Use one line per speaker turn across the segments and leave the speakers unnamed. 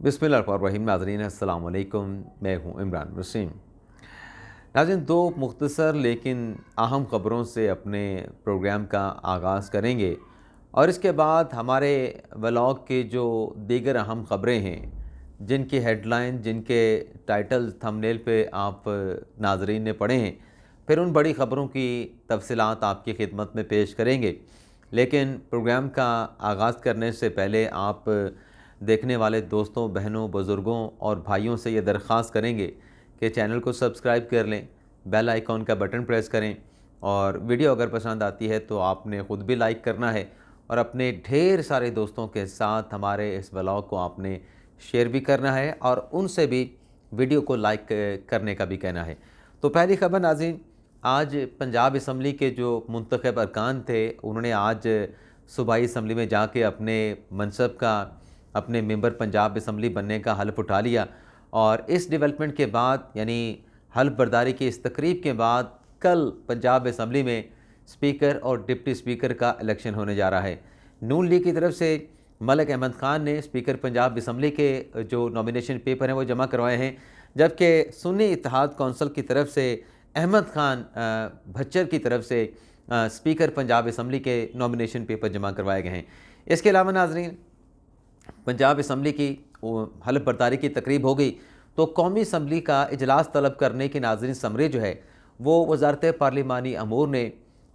बिस्मिल्लाहिर्रहमानिर्रहीम। नाज़रीन अस्सलाम वालेकुम, मैं हूँ इमरान वसीम। नाज़रीन, दो मुख्तसर लेकिन अहम ख़बरों से अपने प्रोग्राम का आगाज़ करेंगे और इसके बाद हमारे व्लॉग के जो दीगर अहम ख़बरें हैं, जिनकी हेडलाइन, जिनके टाइटल थंबनेल पे आप नाज़रीन ने पढ़े हैं, फिर उन बड़ी ख़बरों की तफसीलात आपकी खिदमत में पेश करेंगे। लेकिन प्रोग्राम का आगाज़ करने से पहले आप देखने वाले दोस्तों, बहनों, बुज़ुर्गों और भाइयों से ये दरख्वास्त करेंगे कि चैनल को सब्सक्राइब कर लें, बेल आइकॉन का बटन प्रेस करें और वीडियो अगर पसंद आती है तो आपने ख़ुद भी लाइक करना है और अपने ढेर सारे दोस्तों के साथ हमारे इस व्लॉग को आपने शेयर भी करना है और उनसे भी वीडियो को लाइक करने का भी कहना है। तो पहली ख़बर नाज़रीन, आज पंजाब असम्बली के जो मुंतखब अरकान थे, उन्होंने आज सूबाई असम्बली में जाके अपने मनसब का, अपने मेंबर पंजाब असम्बली बनने का हल्फ उठा लिया और इस डेवलपमेंट के बाद, यानी हल्फ बर्दारी की इस तकरीब के बाद, कल पंजाब असम्बली में स्पीकर और डिप्टी स्पीकर का इलेक्शन होने जा रहा है। नून लीग की तरफ से मलिक अहमद ख़ान ने स्पीकर पंजाब असम्बली के जो नॉमिनेशन पेपर हैं वो जमा करवाए हैं, जबकि सुन्नी इत्तेहाद कौंसिल की तरफ से अहमद ख़ान भच्चर की तरफ से स्पीकर पंजाब असम्बली के नॉमिनेशन पेपर जमा करवाए गए हैं। इसके अलावा नाज़रीन, पंजाब असम्बली की हल्फ बर्दारी की तकरीब हो गई तो कौमी असम्बली का इजलास तलब करने की नाज़रीन समरी जो है वो वजारत पार्लिमानी अमूर ने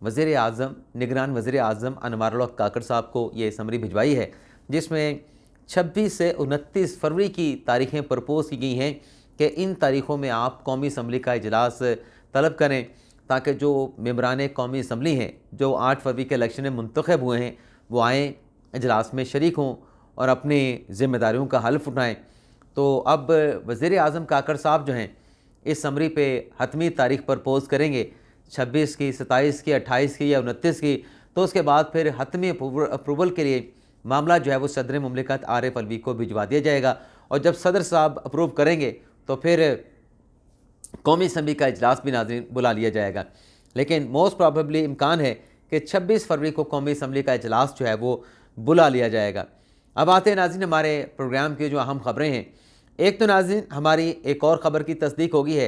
वज़ीर आज़म, निगरान वज़ीर आज़म अनवारुल हक काकड़ साहब को ये समरी भिजवाई है, जिसमें 26 से 29 फरवरी की तारीखें प्रपोज़ की गई हैं कि इन तारीख़ों में आप कौमी असम्बली का इजलास तलब करें ताकि जो मेंबरान कौमी असम्बली हैं जो 8 फरवरी के इलेक्शन में मुंतखब हुए हैं वो आएँ, इजलास में शरीक हों और अपनी ज़िम्मेदारियों का हल्फ उठाएँ। तो अब वज़ीर आज़म काकड़ साहब जो हैं इस समरी पे हतमी तारीख़ प्रपोज़ करेंगे, 26 की, 27 की, 28 की या 29 की। तो उसके बाद फिर हतमी अप्रूवल के लिए मामला जो है वो सदर मुमलिकत आरिफ अलवी को भिजवा दिया जाएगा और जब सदर साहब अप्रूव करेंगे तो फिर कौमी असम्बली का इजलास भी नाज़रीन बुला लिया जाएगा। लेकिन मोस्ट प्रॉबेबली इम्कान है कि 26 फरवरी को कौमी असम्बली का इजलास जो है वो बुला लिया जाएगा। अब आते हैं नाज़रीन हमारे प्रोग्राम की जो अहम ख़बरें हैं। एक तो नाज़रीन हमारी एक और ख़बर की तस्दीक हो गई है।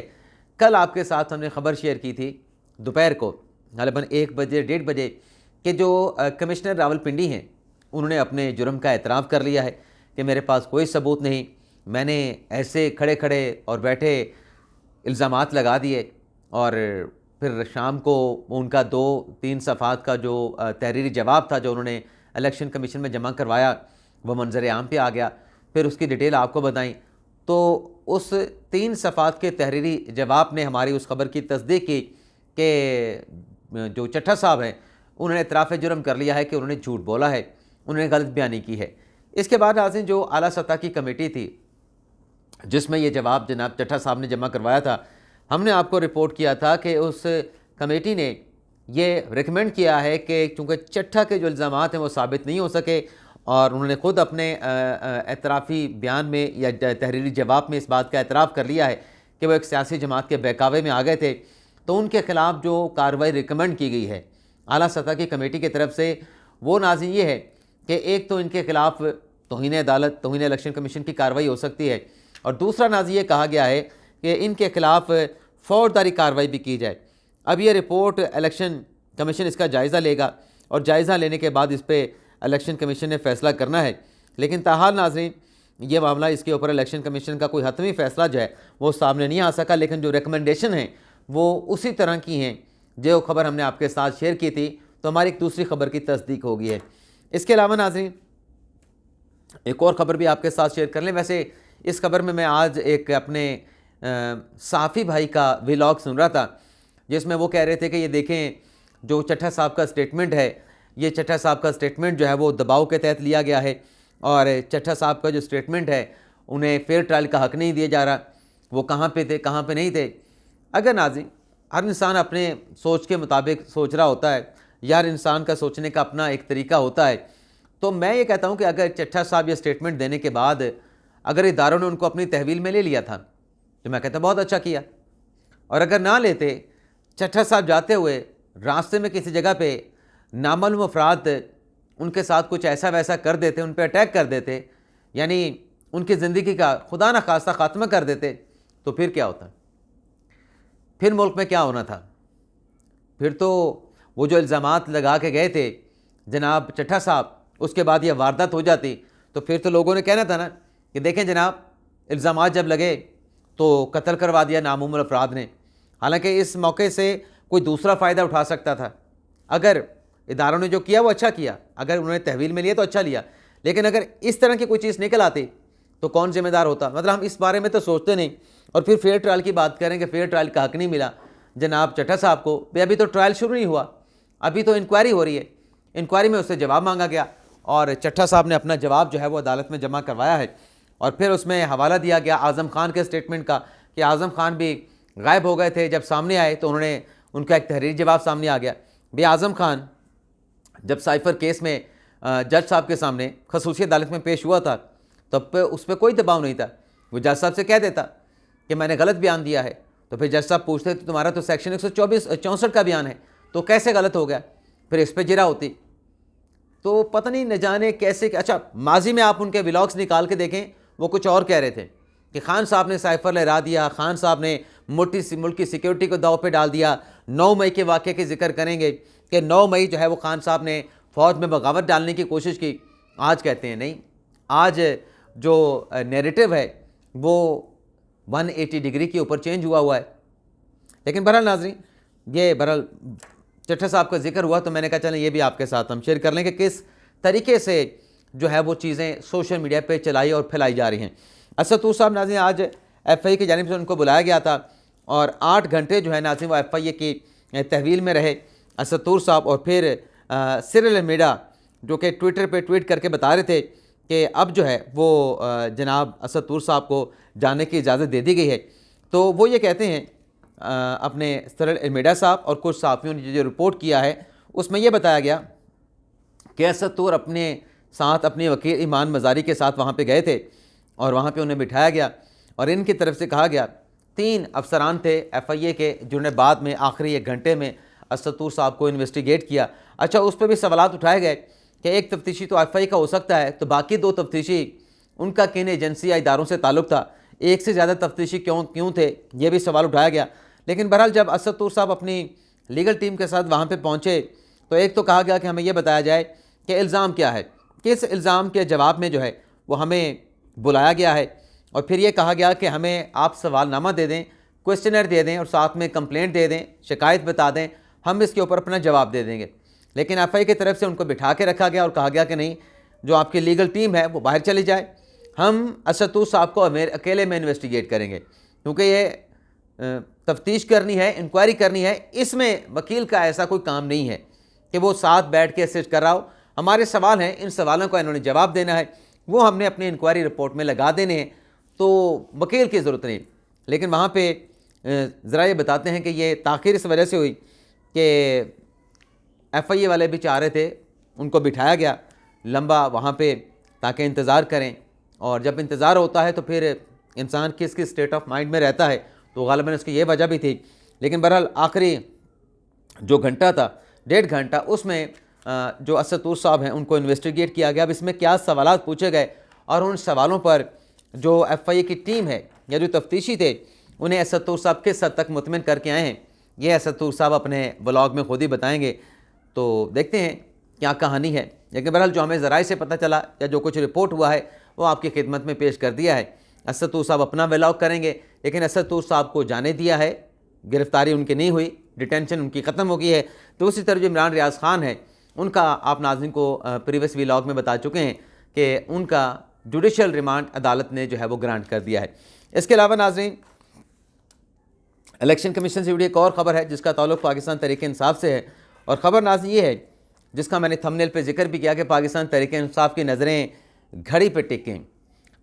कल आपके साथ हमने ख़बर शेयर की थी दोपहर को ग़ालिबन 1 बजे 1:30 बजे कि जो कमिश्नर रावलपिंडी हैं उन्होंने अपने जुर्म का एतराफ़ कर लिया है कि मेरे पास कोई सबूत नहीं, मैंने ऐसे खड़े खड़े और बैठे इल्ज़ामात लगा दिए और फिर शाम को उनका 2-3 सफ़ात का जो तहरीरी जवाब था जो उन्होंने इलेक्शन कमीशन में जमा करवाया वो मंजर आम पे आ गया। फिर उसकी डिटेल आपको बताई तो उस 3 सफ़ात के तहरीरी जवाब ने हमारी उस खबर की तस्दीक की कि जो चट्ठा साहब हैं उन्होंने इतराफ़ जुर्म कर लिया है कि उन्होंने झूठ बोला है, उन्होंने गलत बयानी की है। इसके बाद नाज़रीन जो आला सतह की कमेटी थी जिसमें ये जवाब जनाब चट्ठा साहब ने जमा करवाया था, हमने आपको रिपोर्ट किया था कि उस कमेटी ने ये रिकमेंड किया है कि चूँकि चट्ठा के जो इल्ज़ामात हैं वो साबित नहीं हो सके और उन्होंने ख़ुद अपने एतराफ़ी बयान में या तहरीरी जवाब में इस बात का एतराफ़ कर लिया है कि वो एक सियासी जमात के बहकावे में आ गए थे, तो उनके ख़िलाफ़ जो कार्रवाई रिकमेंड की गई है आला सतह की कमेटी की तरफ से वो नाज़रीन ये है कि एक तो इनके ख़िलाफ़ तौहीन अदालत, तौहीन इलेक्शन कमीशन की कार्रवाई हो सकती है और दूसरा नाज़रीन ये कहा गया है कि इनके ख़िलाफ़ फ़ौजदारी कार्रवाई भी की जाए। अब ये रिपोर्ट इलेक्शन कमीशन इसका जायज़ा लेगा और जायज़ा लेने के बाद इस पर इलेक्शन कमीशन ने फ़ैसला करना है। लेकिन ताहाल नाज़रीन ये मामला, इसके ऊपर इलेक्शन कमीशन का कोई हतमी फ़ैसला जो है वो सामने नहीं आ सका, लेकिन जो रिकमेंडेशन है वो उसी तरह की हैं जो खबर हमने आपके साथ शेयर की थी। तो हमारी एक दूसरी खबर की तस्दीक हो गई है। इसके अलावा नाज़रीन एक और ख़बर भी आपके साथ शेयर कर लें। वैसे इस खबर में मैं आज एक अपने साफ़ी भाई का व्लॉग सुन रहा था जिसमें वो कह रहे थे कि ये देखें जो चट्ठा साहब का स्टेटमेंट है, ये चट्ठा साहब का स्टेटमेंट जो है वो दबाव के तहत लिया गया है और चट्ठा साहब का जो स्टेटमेंट है उन्हें फेयर ट्रायल का हक़ नहीं दिया जा रहा। वो कहाँ पे थे, कहाँ पे नहीं थे। अगर नाज़रीन हर इंसान अपने सोच के मुताबिक सोच रहा होता है, यार इंसान का सोचने का अपना एक तरीका होता है, तो मैं ये कहता हूँ कि अगर चट्ठा साहब ये स्टेटमेंट देने के बाद अगर इदारों ने उनको अपनी तहवील में ले लिया था तो मैं कहता बहुत अच्छा किया, और अगर ना लेते, चट्ठा साहब जाते हुए रास्ते में किसी जगह पे नामालूम अफराद उनके साथ कुछ ऐसा वैसा कर देते, उन पर अटैक कर देते, यानी उनकी ज़िंदगी का खुदा न खास्ता ख़ात्मा कर देते तो फिर क्या होता? फिर मुल्क में क्या होना था? फिर तो वो जो इल्ज़ामात लगा के गए थे जनाब चट्टा साहब, उसके बाद ये वारदात हो जाती तो फिर तो लोगों ने कहना था ना कि देखें जनाब, इल्ज़ामात जब लगे तो कत्ल करवा दिया नामूमूल अफराद ने। हालांकि इस मौके से कोई दूसरा फ़ायदा उठा सकता था। अगर इदारों ने जो किया वो अच्छा किया, अगर उन्होंने तहवील में लिया तो अच्छा लिया, लेकिन अगर इस तरह की कोई चीज़ निकल आती तो कौन जिम्मेदार होता? मतलब हम इस बारे में तो सोचते नहीं। और फिर फेयर ट्रायल की बात करें कि फेयर ट्रायल का हक नहीं मिला जनाब चट्टा साहब को। अभी तो ट्रायल शुरू नहीं हुआ, अभी तो इंक्वायरी हो रही है। इंक्वायरी में उससे जवाब मांगा गया और चट्टा साहब ने अपना जवाब जो है वो अदालत में जमा करवाया है। और फिर उसमें हवाला दिया गया आज़म खान के स्टेटमेंट का कि आज़म खान भी गायब हो गए थे, जब सामने आए तो उन्होंने उनका एक तहरीरी जवाब सामने आ गया। भाई आज़म खान जब साइफर केस में जज साहब के सामने खसूसी अदालत में पेश हुआ था तब पे उस पर कोई दबाव नहीं था। वो जज साहब से कह देता कि मैंने गलत बयान दिया है, तो फिर जज साहब पूछते तो तुम्हारा तो सेक्शन 164 का बयान है, तो कैसे गलत हो गया? फिर इस पर जिरा होती। तो पता नहीं न जाने कैसे। अच्छा, माजी में आप उनके व्लॉग्स निकाल के देखें, वो कुछ और कह रहे थे कि खान साहब ने साइफर लहरा दिया, खान साहब ने मुल्क की सिक्योरिटी को दाव पे डाल दिया। 9 मई के वाक़े के जिक्र करेंगे कि 9 मई जो है वो खान साहब ने फ़ौज में बगावत डालने की कोशिश की। आज कहते हैं नहीं, आज जो नैरेटिव है वो 180 डिग्री के ऊपर चेंज हुआ है। लेकिन बहरहाल नाज़रीन, ये बहरहाल चट्टा साहब का जिक्र हुआ तो मैंने कहा चलें ये भी आपके साथ हम शेयर कर लें कि किस तरीके से जो है वो चीज़ें सोशल मीडिया पे चलाई और फैलाई जा रही हैं। असद तूर साहब नाज़रीन आज FIA की जानिब से उनको बुलाया गया था और 8 घंटे जो है नाज़रीन वो FIA की तहवील में रहे असद तूर साहब। और फिर सिरिल अल्मेडा जो कि ट्विटर पे ट्वीट करके बता रहे थे कि अब जो है वो जनाब असद तूर साहब को जाने की इजाज़त दे दी गई है। तो वो ये कहते हैं अपने सिरिल अल्मेडा साहब और कुछ सहाफ़ियों ने जो रिपोर्ट किया है उसमें यह बताया गया कि असद तूर अपने साथ अपने वकील ईमान मज़ारी के साथ वहाँ पे गए थे और वहाँ पे उन्हें बिठाया गया और इनकी तरफ से कहा गया 3 अफसरान थे FIA के जिन्होंने बाद में आखिरी 1 घंटे में असद तूर साहब को इन्वेस्टिगेट किया। अच्छा, उस पर भी सवालात उठाए गए कि एक तफ्तीशी तो FIA का हो सकता है, तो बाकी 2 तफ्तीशी उनका किन एजेंसी या इदारों से ताल्लुक़ था, एक से ज़्यादा तफ्तीशी क्यों थे, ये भी सवाल उठाया गया। लेकिन बहरहाल जब असद तूर साहब अपनी लीगल टीम के साथ वहाँ पर पहुँचे तो एक तो कहा गया कि हमें यह बताया जाए कि इल्ज़ाम क्या है, किस इल्ज़ाम के जवाब में जो है वो हमें बुलाया गया है। और फिर ये कहा गया कि हमें आप सवालनामा दे दें, क्वेश्चनर दे दें और साथ में कंप्लेंट दे दें, शिकायत बता दें, हम इसके ऊपर अपना जवाब दे देंगे। लेकिन FIA की तरफ से उनको बिठा के रखा गया और कहा गया कि नहीं, जो आपकी लीगल टीम है वो बाहर चली जाए, हम असद तूर साहब को अकेले में इन्वेस्टिगेट करेंगे, क्योंकि ये तफ्तीश करनी है, इंक्वायरी करनी है। इसमें वकील का ऐसा कोई काम नहीं है कि वो साथ बैठ के असिस्ट कर रहा हो। हमारे सवाल हैं, इन सवालों का इन्होंने जवाब देना है, वो हमने अपनी इंक्वायरी रिपोर्ट में लगा देने हैं, तो वकील की ज़रूरत नहीं। लेकिन वहाँ पे ज़रा ये बताते हैं कि ये ताख़ीर इस वजह से हुई कि FIA वाले भी चाह रहे थे, उनको बिठाया गया लंबा वहाँ पे ताकि इंतज़ार करें, और जब इंतज़ार होता है तो फिर इंसान किस किस स्टेट ऑफ माइंड में रहता है, तो ग़ालिबन उसकी ये वजह भी थी। लेकिन बहरहाल आखिरी जो घंटा था, 1.5 घंटा, उसमें जो असद तूर साहब हैं उनको इन्वेस्टिगेट किया गया। अब इसमें क्या सवालात पूछे गए और उन सवालों पर जो FIA की टीम है या जो तफ्तीशी थे उन्हें असद तूर साहब किस हद तक मुतमिन करके आए हैं, ये असद तूर साहब अपने व्लॉग में खुद ही बताएंगे। तो देखते हैं क्या कहानी है। लेकिन बहरहाल जो हमें ज़राए से पता चला या जो कुछ रिपोर्ट हुआ है वो आपकी खिदमत में पेश कर दिया है। असद तूर साहब अपना व्लॉग करेंगे, लेकिन असद तूर साहब को जाने दिया है, गिरफ़्तारी उनकी नहीं हुई, डिटेंशन उनकी ख़त्म हो गई है। दूसरी तरफ जो इमरान रियाज़ ख़ान है, उनका आप नाज़रीन को प्रीवियस व्लॉग में बता चुके हैं कि उनका जुडिशल रिमांड अदालत ने जो है वो ग्रांट कर दिया है। इसके अलावा नाज़रीन, इलेक्शन कमीशन से जुड़ी एक और ख़बर है जिसका ताल्लुक़ पाकिस्तान तहरीक-ए-इंसाफ़ से है, और ख़बर नाज़रीन ये है जिसका मैंने थंबनेल पे जिक्र भी किया कि पाकिस्तान तहरीक-ए-इंसाफ़ की नज़रें घड़ी पे टिकें।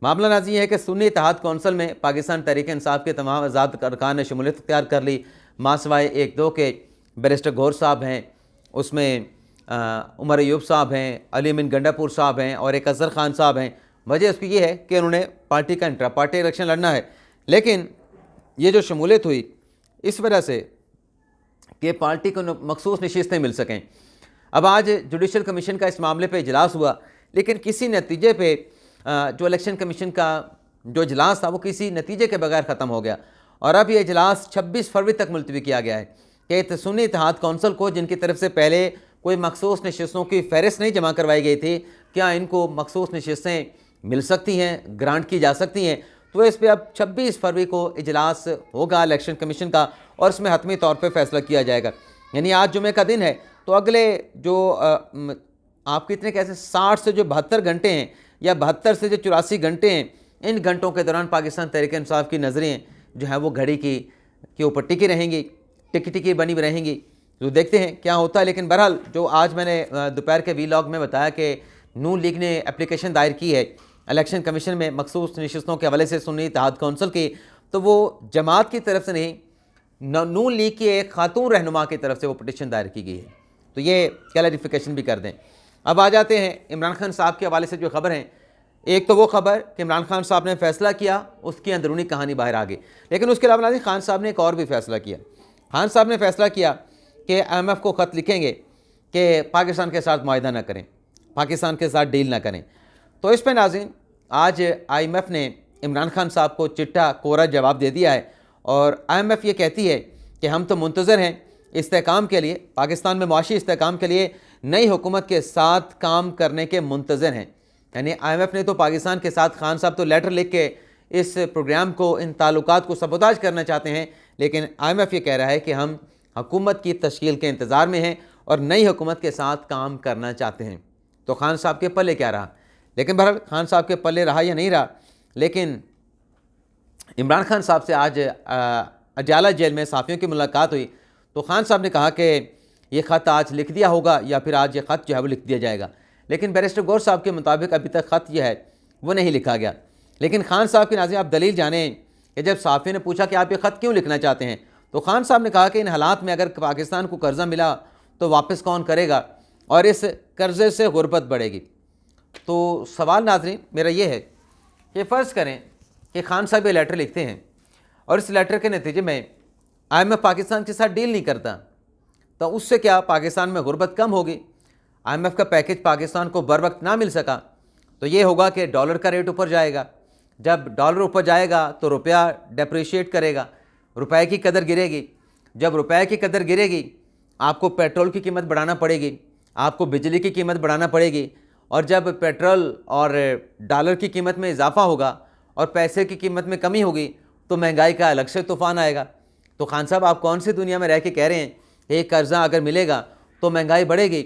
मामला नाज़रीन ये है कि सुन्नी इत्तेहाद कौंसिल में पाकिस्तान तहरीक-ए-इंसाफ़ के तमाम आज़ाद अरकान ने शमूलियत इख्तियार कर ली। मासवाए 1-2 के बैरिस्टर गौर साहब हैं, उसमें उमर अयूब साहब हैं, अली अमीन गंडापुर साहब हैं और एक अज़हर ख़ान साहब हैं। वजह उसकी ये है कि उन्होंने पार्टी का इंट्रा पार्टी इलेक्शन लड़ना है, लेकिन ये जो शमूलियत हुई इस वजह से कि पार्टी को मखसूस नशिस्तें मिल सकें। अब आज जुडिशल कमीशन का इस मामले पर इजलास हुआ, लेकिन किसी नतीजे पे जो इलेक्शन कमीशन का जो इजलास था वो किसी नतीजे के बगैर ख़त्म हो गया और अब ये इजलास 26 फरवरी तक मुलतवी किया गया है कि सुन्नी इत्तेहाद कौंसिल को, जिनकी तरफ से पहले कोई मखसूस नशिस्तों की फहरिस्त नहीं जमा करवाई गई थी, क्या इनको मखसूस नशिस्तें मिल सकती हैं, ग्रांट की जा सकती हैं। तो इस पर अब 26 फरवरी को इजलास होगा इलेक्शन कमीशन का और इसमें हतमी तौर पर फैसला किया जाएगा। यानी आज जुमे का दिन है, तो अगले जो आप कितने कैसे 60 से जो 72 घंटे हैं या 72 से जो 84 घंटे हैं, इन घंटों के दौरान पाकिस्तान तहरीक इंसाफ की नज़रें जो है वो घड़ी के ऊपर टिकी रहेंगी, टिकी बनी रहेंगी। तो देखते हैं क्या होता है। लेकिन बहरहाल जो आज मैंने दोपहर के वीलॉग में बताया कि नून लीग ने एप्लीकेशन दायर की है इलेक्शन कमीशन में मखसूस नशिस्तों के हवाले से सुन्नी इत्तेहाद कौंसिल की, तो वो जमात की तरफ से नहीं, नून लीग की एक खातून रहनुमा की तरफ से वो पटिशन दायर की गई है। तो ये क्लैरिफिकेशन भी कर दें। अब आ जाते हैं इमरान खान साहब के हवाले से जो खबर हैं। एक तो वो खबर कि इमरान खान साहब ने फैसला किया, उसकी अंदरूनी कहानी बाहर आ गई। लेकिन उसके अलावा नाज़रीन, खान साहब ने एक और भी फैसला किया। खान साहब ने फैसला किया कि IMF को ख़त लिखेंगे कि पाकिस्तान के साथ मुआहिदा ना करें, पाकिस्तान के साथ डील ना करें। तो इस पर नाज़रीन आज IMF ने इमरान खान साहब को चिट्ठा कोरा जवाब दे दिया है और IMF ये कहती है कि हम तो मुंतज़र हैं इस्तेहकाम के लिए, पाकिस्तान में मुआशी इस्तेहकाम के लिए नई हुकूमत के साथ काम करने के मुंतज़र हैं। यानी IMF ने तो पाकिस्तान के साथ, खान साहब तो लेटर लिख के इस प्रोग्राम को, इन ताल्लुकात को सबोताज करना चाहते हैं, लेकिन IMF ये कह रहा है कि हम हुकूमत की तश्कील के इंतज़ार में हैं और नई हुकूमत के साथ काम करना चाहते हैं। तो खान साहब के पल्ले क्या रहा? लेकिन बहरहाल खान साहब के पल्ले रहा या नहीं रहा, लेकिन इमरान खान साहब से आज अजाला जेल में सहाफ़ियों की मुलाकात हुई तो खान साहब ने कहा कि ये ख़त आज लिख दिया होगा या फिर आज ये ख़त जो है वो लिख दिया जाएगा। लेकिन बैरिस्टर गौर साहब के मुताबिक अभी तक ख़त यह है वो नहीं लिखा गया। लेकिन खान साहब की नाज़रीन आप दलील जाने कि जब सहाफ़ी ने पूछा कि आप ये ख़त क्यों लिखना चाहते हैं, तो खान साहब ने कहा कि इन हालात में अगर पाकिस्तान को कर्ज़ा मिला तो वापस कौन करेगा और इस कर्ज़े से गुर्बत बढ़ेगी। तो सवाल नाज़रीन मेरा ये है कि फ़र्ज़ करें कि खान साहब ये लेटर लिखते हैं और इस लेटर के नतीजे में IMF पाकिस्तान के साथ डील नहीं करता, तो उससे क्या पाकिस्तान में गुर्बत कम होगी। IMF का पैकेज पाकिस्तान को बर वक्त ना मिल सका तो ये होगा कि डॉलर का रेट ऊपर जाएगा। जब डॉलर ऊपर जाएगा तो रुपया डेप्रिशिएट करेगा, रुपए की कदर गिरेगी। जब रुपए की कदर गिरेगी आपको पेट्रोल की कीमत बढ़ाना पड़ेगी, आपको बिजली की कीमत बढ़ाना पड़ेगी। और जब पेट्रोल और डॉलर की कीमत में इजाफा होगा और पैसे की कीमत में कमी होगी तो महंगाई का अलग से तूफ़ान आएगा। तो खान साहब आप कौन सी दुनिया में रह के कह रहे हैं कि कर्ज़ा अगर मिलेगा तो महंगाई बढ़ेगी,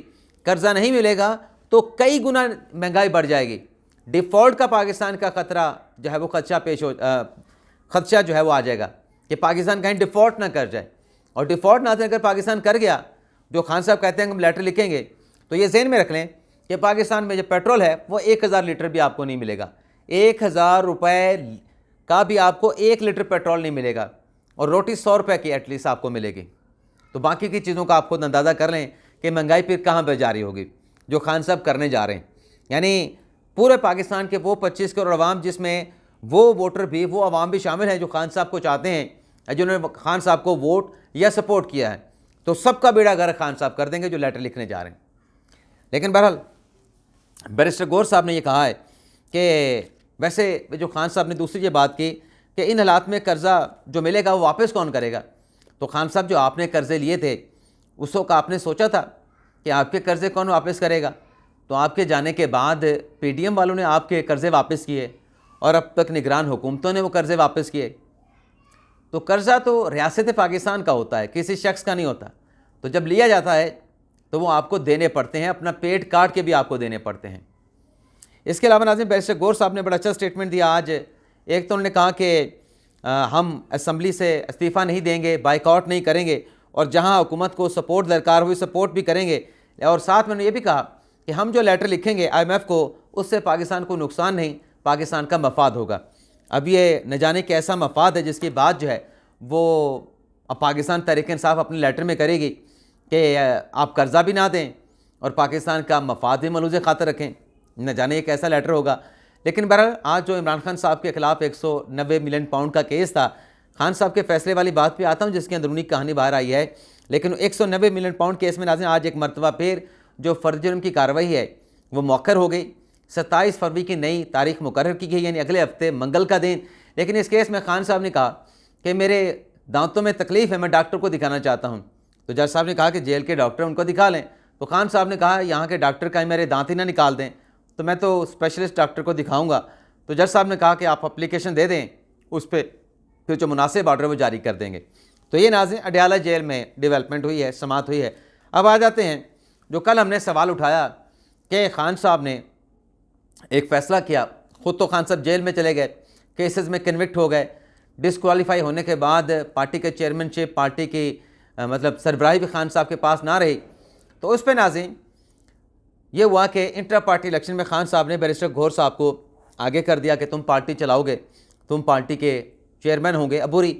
कर्ज़ा नहीं मिलेगा तो कई गुना महंगाई बढ़ जाएगी। डिफ़ॉल्ट का पाकिस्तान का ख़तरा जो है वो खदशा जो है वो आ जाएगा कि पाकिस्तान कहीं डिफ़ॉल्ट ना कर जाए। और डिफ़ॉल्ट ना अगर पाकिस्तान कर गया, जो खान साहब कहते हैं हम लेटर लिखेंगे, तो ये ज़हन में रख लें कि पाकिस्तान में जो पेट्रोल है वो 1000 लीटर भी आपको नहीं मिलेगा। 1000 रुपये का भी आपको 1 लीटर पेट्रोल नहीं मिलेगा और रोटी 100 रुपये की एटलीस्ट आपको मिलेगी। तो बाकी की चीज़ों का आप खुद अंदाज़ा कर लें कि महंगाई फिर कहाँ पर जारी होगी जो खान साहब करने जा रहे हैं। यानी पूरे पाकिस्तान के वो 25 करोड़ अवाम, जिसमें वो वोटर भी, वो अवाम भी शामिल हैं जो खान साहब को चाहते हैं, जिन्होंने खान साहब को वोट या सपोर्ट किया है, तो सबका बेड़ा गर्क खान साहब कर देंगे जो लेटर लिखने जा रहे हैं। लेकिन बहरहाल बैरिस्टर गौर साहब ने ये कहा है कि वैसे जो खान साहब ने दूसरी ये बात की कि इन हालात में कर्ज़ा जो मिलेगा वो वापस कौन करेगा। तो खान साहब जो आपने कर्ज़े लिए थे उस वक्त आपने सोचा था कि आपके कर्ज़े कौन वापस करेगा। तो आपके जाने के बाद PDM वालों ने आपके कर्ज़े वापस किए और अब तक निगरान हुकूमतों ने वो कर्ज़े वापस किए। तो कर्ज़ा तो रियासत पाकिस्तान का होता है, किसी शख्स का नहीं होता। तो जब लिया जाता है तो वो आपको देने पड़ते हैं, अपना पेट काट के भी आपको देने पड़ते हैं। इसके अलावा नाज़रीन बैरिस्टर गौर साहब ने बड़ा अच्छा स्टेटमेंट दिया आज। एक तो उन्होंने कहा कि हम असम्बली से इस्तीफ़ा नहीं देंगे, बाइकआउट नहीं करेंगे और जहां हुकूमत को सपोर्ट दरकार हुई सपोर्ट भी करेंगे। और साथ में उन्होंने ये भी कहा कि हम जो लेटर लिखेंगे IMF को, उससे पाकिस्तान को नुकसान नहीं, पाकिस्तान का मफाद होगा। अब ये न जाने कैसा मफाद है जिसकी बात जो है वो अब पाकिस्तान तहरीक इंसाफ अपने लेटर में करेगी कि आप कर्ज़ा भी ना दें और पाकिस्तान का मफाद भी मलूज़ खातर रखें। न जाने एक ऐसा लेटर होगा। लेकिन बहरहाल आज जो इमरान खान साहब के ख़िलाफ़ 190 मिलियन पाउंड का केस था, खान साहब के फैसले वाली बात पे आता हूँ जिसकी अंदरूनी कहानी बाहर आई है। लेकिन 190 मिलियन पाउंड केस में नाज़रीन आज एक मरतबा फिर जो फ़र्ज़ जुर्म की कार्रवाई है वो मौखर हो गई। 27 फरवरी की नई तारीख मुकर्रर की गई, यानी अगले हफ्ते मंगल का दिन। लेकिन इस केस में खान साहब ने कहा कि मेरे दांतों में तकलीफ़ है, मैं डॉक्टर को दिखाना चाहता हूँ। तो जज साहब ने कहा कि जेल के डॉक्टर उनको दिखा लें। तो खान साहब ने कहा यहाँ के डॉक्टर कहीं मेरे दांत ही ना निकाल दें, तो मैं तो स्पेशलिस्ट डॉक्टर को दिखाऊंगा। तो जज साहब ने कहा कि आप अप्लीकेशन दे दें, उस पर फिर जो मुनासिब ऑर्डर वो जारी कर देंगे। तो ये नाज़रीन अडयाला जेल में डेवलपमेंट हुई है, समात हुई है। अब आ जाते हैं जो कल हमने सवाल उठाया कि खान साहब ने एक फ़ैसला किया, ख़ुद तो खान साहब जेल में चले गए, केसेस में कन्विक्ट हो गए, डिसक्वालीफाई होने के बाद पार्टी के चेयरमैनशिप, पार्टी की मतलब सरबराही भी खान साहब के पास ना रही। तो उस पर नाज़रीन ये हुआ कि इंटर पार्टी इलेक्शन में खान साहब ने बैरिस्टर गौहर साहब को आगे कर दिया कि तुम पार्टी चलाओगे, तुम पार्टी के चेयरमैन होंगे अबूरी।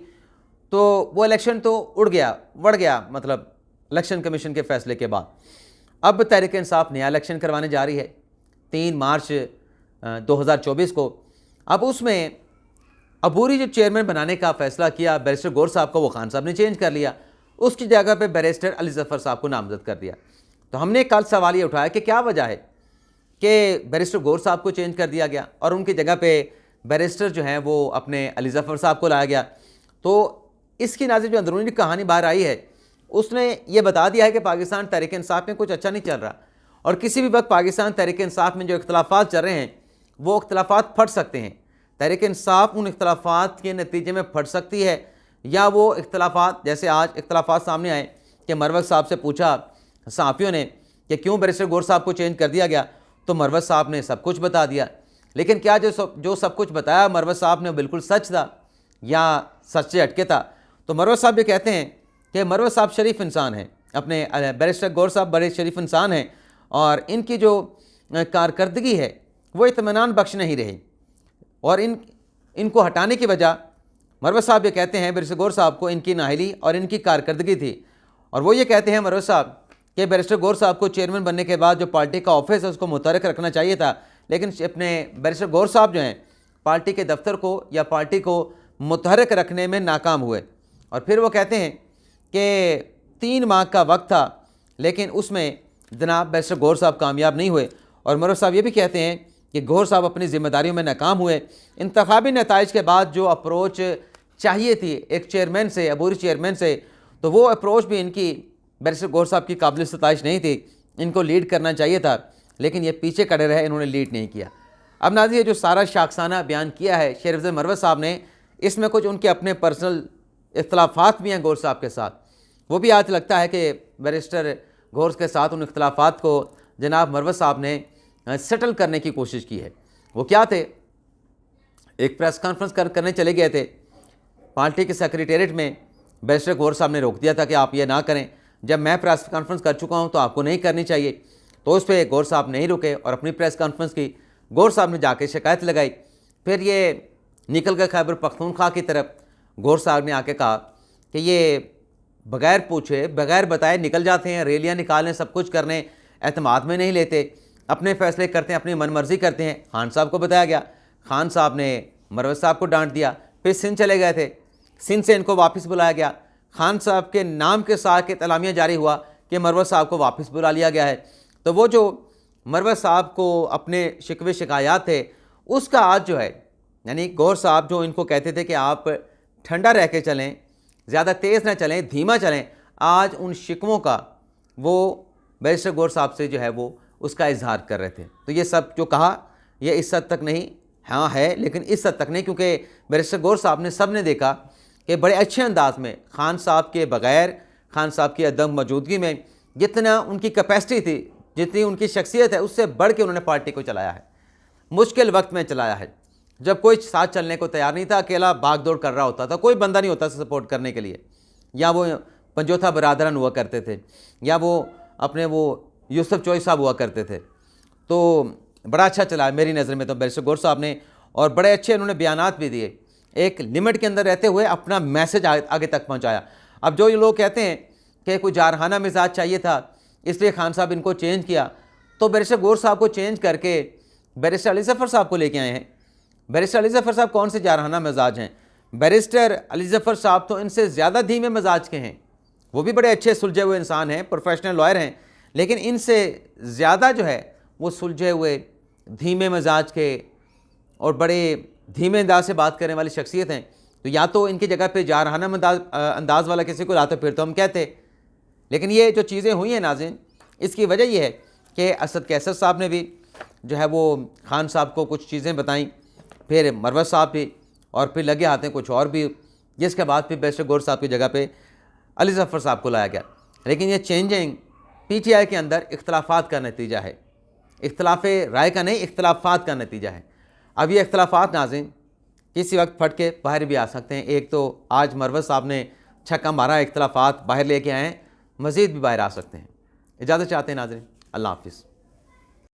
तो वो इलेक्शन तो उड़ गया, बढ़ गया, मतलब इलेक्शन कमीशन के फैसले के बाद। अब तहरीक इंसाफ नया इलेक्शन करवाने जा रही है 3 मार्च 2024 को। अब उसमें अबूरी जो चेयरमैन बनाने का फैसला किया बैरिस्टर गौहर साहब को, वो खान साहब ने चेंज कर लिया, उसकी जगह पे बैरिस्टर अली ज़फ़र साहब को नामज़द कर दिया। तो हमने कल सवाल ये उठाया कि क्या वजह है कि बैरिस्टर गौहर साहब को चेंज कर दिया गया और उनकी जगह पे बैरिस्टर जो हैं वो अपने अली ज़फ़र साहब को लाया गया। तो इसकी नाज़िर जो अंदरूनी कहानी बाहर आई है, उसने ये बता दिया है कि पाकिस्तान तहरीक इंसाफ में कुछ अच्छा नहीं चल रहा, और किसी भी वक्त पाकिस्तान तहरीक इंसाफ में जो इख्तलाफात चल रहे हैं वो इख्तलाफात फट सकते हैं। तहरीक इंसाफ उन इख्तलाफात के नतीजे में फट सकती है, या वो इख्तलाफात जैसे आज इख्तलाफात सामने आए कि मरवत साहब से पूछा सहाफ़ियों ने कि क्यों बैरिस्टर गौहर साहब को चेंज कर दिया गया, तो मरवत साहब ने सब कुछ बता दिया। लेकिन क्या जो सब कुछ बताया मरवत साहब ने बिल्कुल सच था या सच से हटके था? तो मरवत साहब ये कहते हैं कि मरवत साहब शरीफ इंसान हैं, अपने बैरिस्टर गौहर साहब बड़े शरीफ इंसान हैं, और इनकी जो कारकर्दगी है वो इत्मीनान बख्श नहीं रही, और इनको हटाने की वजह मरवत साहब ये कहते हैं बैरिस्टर गौहर साहब को इनकी नाहिली और इनकी कारकर्दगी थी। और वो ये कहते हैं मरवत साहब कि बैरिस्टर गौहर साहब को चेयरमैन बनने के बाद जो पार्टी का ऑफिस है उसको मुतहरक रखना चाहिए था, लेकिन अपने बैरिस्टर गौहर साहब जो हैं पार्टी के दफ्तर को या पार्टी को मुतहरक रखने में नाकाम हुए। और फिर वो कहते हैं कि 3 माह का वक्त था, लेकिन उसमें जनाब बैरिस्टर गौहर साहब कामयाब नहीं हुए। और मरवत साहब ये भी कहते हैं कि गौहर साहब अपनी ज़िम्मेदारियों में नाकाम हुए। इंतखाबी नताइज के बाद जो अप्रोच चाहिए थी एक चेयरमैन से, अबूरी चेयरमैन से, तो वो अप्रोच भी इनकी बैरिस्टर गौहर साहब की काबिल सताइश नहीं थी। इनको लीड करना चाहिए था, लेकिन ये पीछे खड़े रहे, इन्होंने लीड नहीं किया। अब नाज़रीन, ये जो सारा शाखसाना बयान किया है शेर अफजल मरवत साहब ने, इसमें कुछ उनके अपने पर्सनल इख्तलाफात भी हैं गौहर साहब के साथ। वो भी आज लगता है कि बैरिस्टर गौहर के साथ उन इख्तलाफात को जनाब मरवत साहब ने सेटल करने की कोशिश की है। वो क्या थे, एक प्रेस कॉन्फ्रेंस करने चले गए थे पार्टी के सेक्रेटेरिएट में। बैरिस्टर गौहर साहब ने रोक दिया था कि आप ये ना करें, जब मैं प्रेस कॉन्फ्रेंस कर चुका हूं तो आपको नहीं करनी चाहिए। तो उस पर गौहर साहब नहीं रुके और अपनी प्रेस कॉन्फ्रेंस की। गौहर साहब ने जाके शिकायत लगाई। फिर ये निकल गए खैबर पख्तूनख्वा की तरफ। गौहर साहब ने आके कहा कि ये बग़ैर पूछे बग़ैर बताए निकल जाते हैं, रैलियाँ निकालने, सब कुछ करने, एतमाद में नहीं लेते, अपने फैसले करते हैं, अपनी मनमर्जी करते हैं। खान साहब को बताया गया, खान साहब ने मरवत साहब को डांट दिया। फिर सिंध चले गए थे, सिंध से इनको वापस बुलाया गया। खान साहब के नाम के साथ एलामिया जारी हुआ कि मरवत साहब को वापस बुला लिया गया है। तो वो जो मरवत साहब को अपने शिकवे शिकायत थे उसका आज जो है, यानी गौहर साहब जो इनको कहते थे कि आप ठंडा रह के चलें, ज़्यादा तेज़ ना चलें, धीमा चलें, आज उन शिकवों का वो बैरिस्टर गौहर साहब से जो है वो उसका इजहार कर रहे थे। तो ये सब जो कहा ये इस हद तक नहीं, हाँ है, लेकिन इस हद तक नहीं, क्योंकि बैरिस्टर गौहर साहब ने सब ने देखा कि बड़े अच्छे अंदाज में खान साहब के बग़ैर, खान साहब की अदम मौजूदगी में जितना उनकी कैपेसिटी थी, जितनी उनकी शख्सियत है, उससे बढ़ के उन्होंने पार्टी को चलाया है। मुश्किल वक्त में चलाया है, जब कोई साथ चलने को तैयार नहीं था, अकेला भाग दौड़ कर रहा होता था, कोई बंदा नहीं होता सपोर्ट करने के लिए। या वो पंजोथा बरादरन हुआ करते थे, या वो अपने वो यूसुफ चोई साहब हुआ करते थे। तो बड़ा अच्छा चला मेरी नज़र में तो बैरिस्टर गौहर साहब ने, और बड़े अच्छे उन्होंने बयानात भी दिए, एक लिमिट के अंदर रहते हुए अपना मैसेज आगे तक पहुँचाया। अब जो ये लोग कहते हैं कि कोई जारहाना मिजाज चाहिए था इसलिए खान साहब इनको चेंज किया, तो बैरिस्टर गौहर साहब को चेंज करके बैरिस्टर अली ज़फ़र साहब को लेके आए हैं। बैरिस्टर अली ज़फ़र साहब कौन से जारहाना मिजाज हैं? बैरिस्टर अली ज़फ़र साहब तो इनसे ज़्यादा धीमे मिजाज के हैं। वो भी बड़े अच्छे सुलझे हुए इंसान हैं, प्रोफेशनल लॉयर हैं, लेकिन इनसे ज़्यादा जो है वो सुलझे हुए, धीमे मिजाज के और बड़े धीमे अंदाज से बात करने वाली शख्सियत हैं, तो या तो इनकी जगह पे जारहाना अंदाज वाला किसी को लाते फिर तो हम कहते। लेकिन ये जो चीज़ें हुई हैं नाज़रीन, इसकी वजह यह है कि असद कैसर साहब ने भी जो है वो खान साहब को कुछ चीज़ें बताई, फिर मरवत साहब भी, और फिर लगे आते हैं कुछ और भी, जिसके बाद फिर बैरिस्टर गौहर साहब की जगह पे अली ज़फ़र साहब को लाया गया। लेकिन ये चेंजिंग PTI के अंदर इख्तलाफात का नतीजा है, इख्तलाफ राय का नहीं, इख्तलाफात का नतीजा है। अब ये इख्तलाफात नाज़रीन किसी वक्त फट के बाहर भी आ सकते हैं। एक तो आज मरवत साहब ने छक्का मारा, इख्तलाफात बाहर लेके आए हैं, मज़ीद भी बाहर आ सकते हैं। इजाज़त चाहते हैं नाज़रीन, अल्लाह हाफ़िज़।